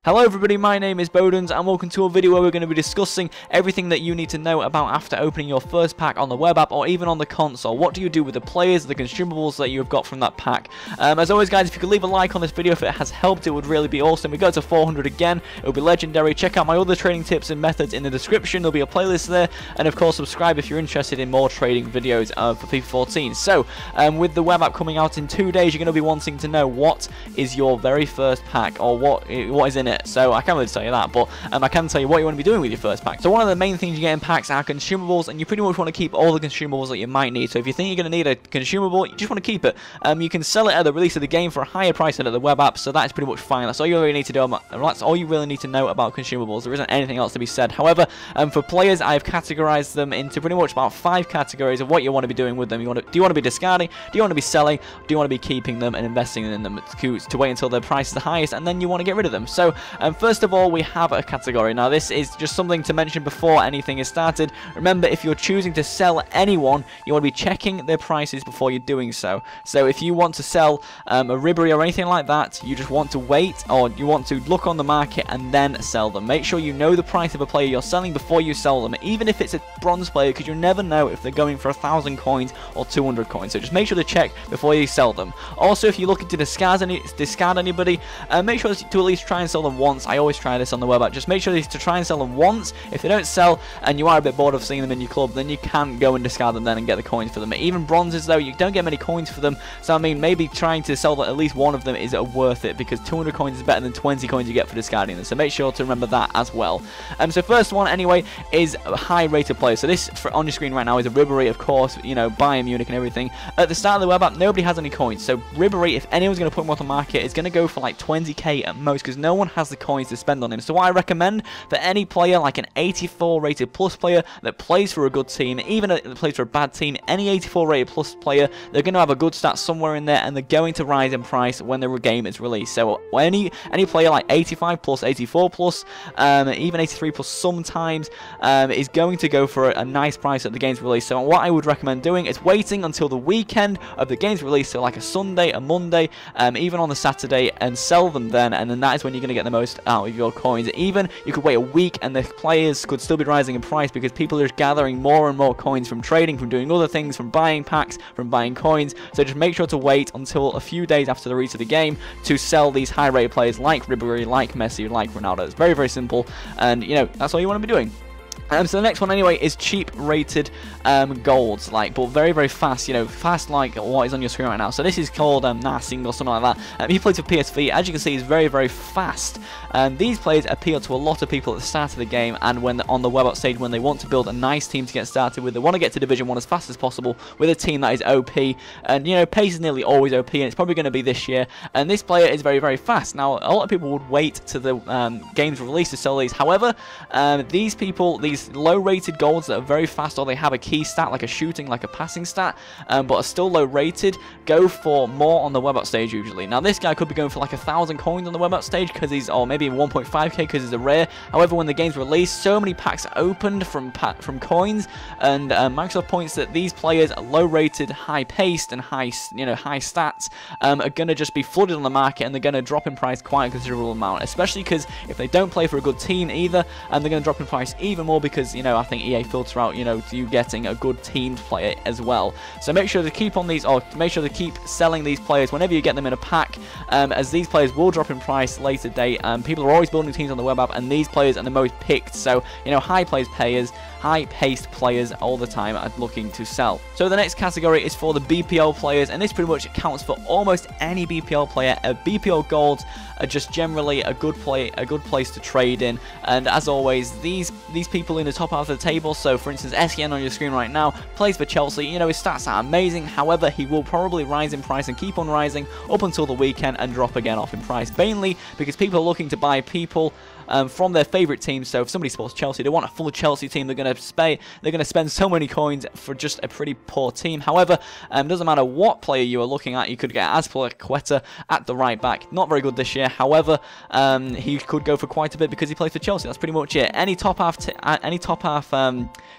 Hello everybody, my name is Bodens and welcome to a video where we're going to be discussing everything that you need to know about after opening your first pack on the web app or even on the console. What do you do with the players, the consumables that you have got from that pack? As always guys, if you could leave a like on this video if it has helped, it would really be awesome. We go to 400 again, it would be legendary. Check out my other trading tips and methods in the description, there'll be a playlist there, and of course subscribe if you're interested in more trading videos for FIFA 14. So, with the web app coming out in 2 days, you're going to be wanting to know what is your very first pack or what is in it. So I can't really tell you that, but I can tell you what you want to be doing with your first pack. So one of the main things you get in packs are consumables, and you pretty much want to keep all the consumables that you might need. So if you think you're going to need a consumable, you just want to keep it. You can sell it at the release of the game for a higher price than at the web app, so that's pretty much fine. That's all you really need to do. That's all you really need to know about consumables. There isn't anything else to be said. However, for players, I've categorized them into pretty much about 5 categories of what you want to be doing with them. Do you want to be discarding? Do you want to be selling? Do you want to be keeping them and investing in them to wait until their price is the highest, and then you want to get rid of them? So first of all, we have a category. Now this is just something to mention before anything is started. Remember, if you're choosing to sell anyone, you want to be checking their prices before you're doing so. So if you want to sell a Ribery or anything like that, you just want to wait, or you want to look on the market and then sell them. Make sure you know the price of a player you're selling before you sell them, even if it's a bronze player, because you never know if they're going for 1,000 coins or 200 coins. So just make sure to check before you sell them. Also, if you're looking to discard anybody, make sure to at least try and sell them once. I always try this on the web app. Just make sure to try and sell them once. If they don't sell and you are a bit bored of seeing them in your club, then you can go and discard them then and get the coins for them. Even bronzes though, you don't get many coins for them, so I mean maybe trying to sell at least one of them is worth it, because 200 coins is better than 20 coins you get for discarding them, so make sure to remember that as well. So first one anyway is a high rated player. So this on your screen right now is a Ribery, of course, you know, Bayern Munich and everything. At the start of the web app, nobody has any coins, so Ribery, if anyone's going to put him on the market, is going to go for like 20k at most, because no one has the coins to spend on him. So what I recommend for any player, like an 84 rated plus player that plays for a good team, even if it plays for a bad team, any 84 rated plus player, they're going to have a good stat somewhere in there, and they're going to rise in price when the game is released. So any player like 85 plus, 84 plus, even 83 plus sometimes, is going to go for a nice price at the game's release. So what I would recommend doing is waiting until the weekend of the game's release, so like a Sunday, a Monday, even on the Saturday, and sell them then, and then that is when you're going to get the most out of your coins. Even you could wait a week and the players could still be rising in price, because people are just gathering more and more coins from trading, from doing other things, from buying packs, from buying coins. So just make sure to wait until a few days after the release of the game to sell these high rated players like Ribery, like Messi, like Ronaldo. It's very, very simple, and you know, that's all you want to be doing. So the next one anyway is cheap rated golds, but very, very fast, you know, fast like what is on your screen right now. So this is called Narsing or something like that. He plays for PSV, as you can see, he's very, very fast. These players appeal to a lot of people at the start of the game, and when on the web app stage, when they want to build a nice team to get started with, they want to get to Division 1 as fast as possible with a team that is OP, and you know, pace is nearly always OP, and it's probably going to be this year, and this player is very, very fast. Now, a lot of people would wait to the game's release to sell these. However, these low rated golds that are very fast, or they have a key stat like a shooting, like a passing stat, but are still low rated, go for more on the web app stage usually. Now this guy could be going for like 1,000 coins on the web app stage, because he's, or maybe 1.5k because he's a rare. However, when the game's released, so many packs are opened from coins, and Microsoft points that these players are low rated, high paced, and high stats, are going to just be flooded on the market, and they're going to drop in price quite a considerable amount, especially because if they don't play for a good team either, and they're going to drop in price even more, because you know, I think EA filter out, you know, you getting a good team player as well. So make sure to keep on these, or make sure to keep selling these players whenever you get them in a pack, as these players will drop in price later date. People are always building teams on the web app, and these players are the most picked. So you know, high-paced players all the time are looking to sell. So the next category is for the BPL players, and this pretty much accounts for almost any BPL player. BPL golds are just generally a good place to trade in, and as always, these people in the top half of the table. So for instance, SEN on your screen right now plays for Chelsea. You know, his stats are amazing. However, he will probably rise in price and keep on rising up until the weekend and drop again off in price, mainly because people are looking to buy people from their favourite team. So if somebody supports Chelsea, they want a full Chelsea team, they're going to spend so many coins for just a pretty poor team. However, doesn't matter what player you are looking at, you could get Azpilicueta at the right back. Not very good this year. However, he could go for quite a bit because he plays for Chelsea. That's pretty much it. Any top half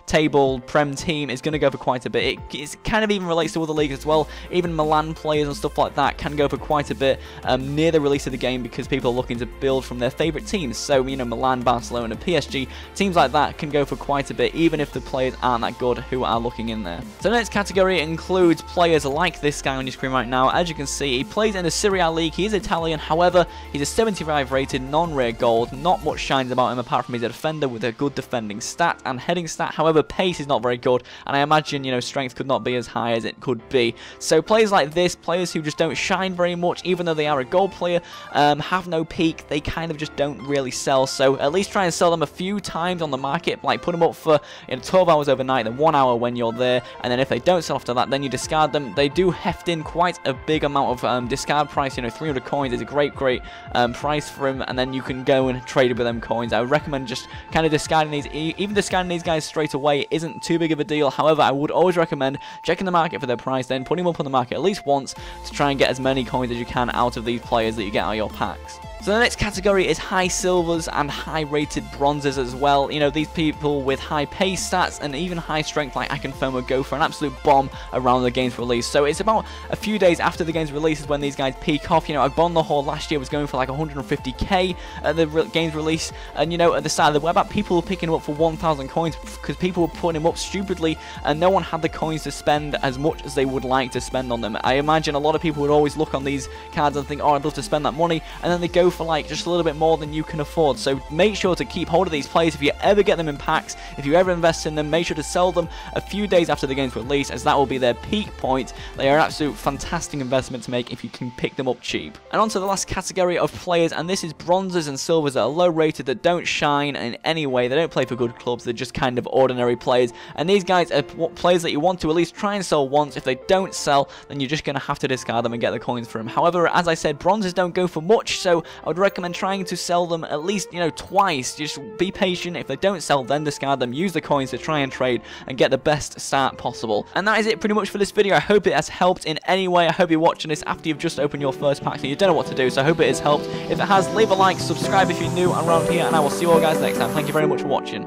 table Prem team is going to go for quite a bit. It kind of even relates to other leagues as well. Even Milan players and stuff like that can go for quite a bit near the release of the game, because people are looking to build from their favourite teams. So, you know, Milan, Barcelona, PSG, teams like that can go for quite a bit, even if the players aren't that good who are looking in there. So the next category includes players like this guy on your screen right now. As you can see, he plays in the Serie A league. He is Italian, however, he's a 75 rated, non-rare gold. Not much shines about him apart from he's a defender with a good defending stat and heading stat. However, pace is not very good, and I imagine, you know, strength could not be as high as it could be. So players like this, players who just don't shine very much, even though they are a gold player, have no peak. They kind of just don't really sell. So at least try and sell them a few times on the market, like put them up for 12 hours overnight, then 1 hour when you're there, and then if they don't sell after that, then you discard them. They do heft in quite a big amount of discard price. You know, 300 coins is a great price for him, and then you can go and trade with them coins. I would recommend just kind of discarding these. Even discarding these guys straight away isn't too big of a deal. However, I would always recommend checking the market for their price, then putting them up on the market at least once to try and get as many coins as you can out of these players that you get out of your packs. So the next category is high silvers and high rated bronzes as well. You know, these people with high pace stats and even high strength like Akinfoma would go for an absolute bomb around the game's release. So it's about a few days after the game's release is when these guys peak off. You know, Agbonlahor last year was going for like 150k at the game's release, and you know, at the start of the web app, people were picking him up for 1,000 coins because people were putting him up stupidly, and no one had the coins to spend as much as they would like to spend on them. I imagine a lot of people would always look on these cards and think, oh, I'd love to spend that money, and then they go for like just a little bit more than you can afford. So make sure to keep hold of these players. If you ever get them in packs, if you ever invest in them, make sure to sell them a few days after the game's release, as that will be their peak point. They are an absolute fantastic investment to make if you can pick them up cheap. And on to the last category of players, and this is bronzes and silvers that are low rated, that don't shine in any way. They don't play for good clubs, they're just kind of ordinary players, and these guys are players that you want to at least try and sell once. If they don't sell, then you're just going to have to discard them and get the coins for them. However, as I said, bronzes don't go for much, so I would recommend trying to sell them at least, you know, twice. Just be patient. If they don't sell, then discard them. Use the coins to try and trade and get the best start possible. And that is it pretty much for this video. I hope it has helped in any way. I hope you're watching this after you've just opened your first pack and you don't know what to do, so I hope it has helped. If it has, leave a like, subscribe if you're new around here, and I will see you all guys next time. Thank you very much for watching.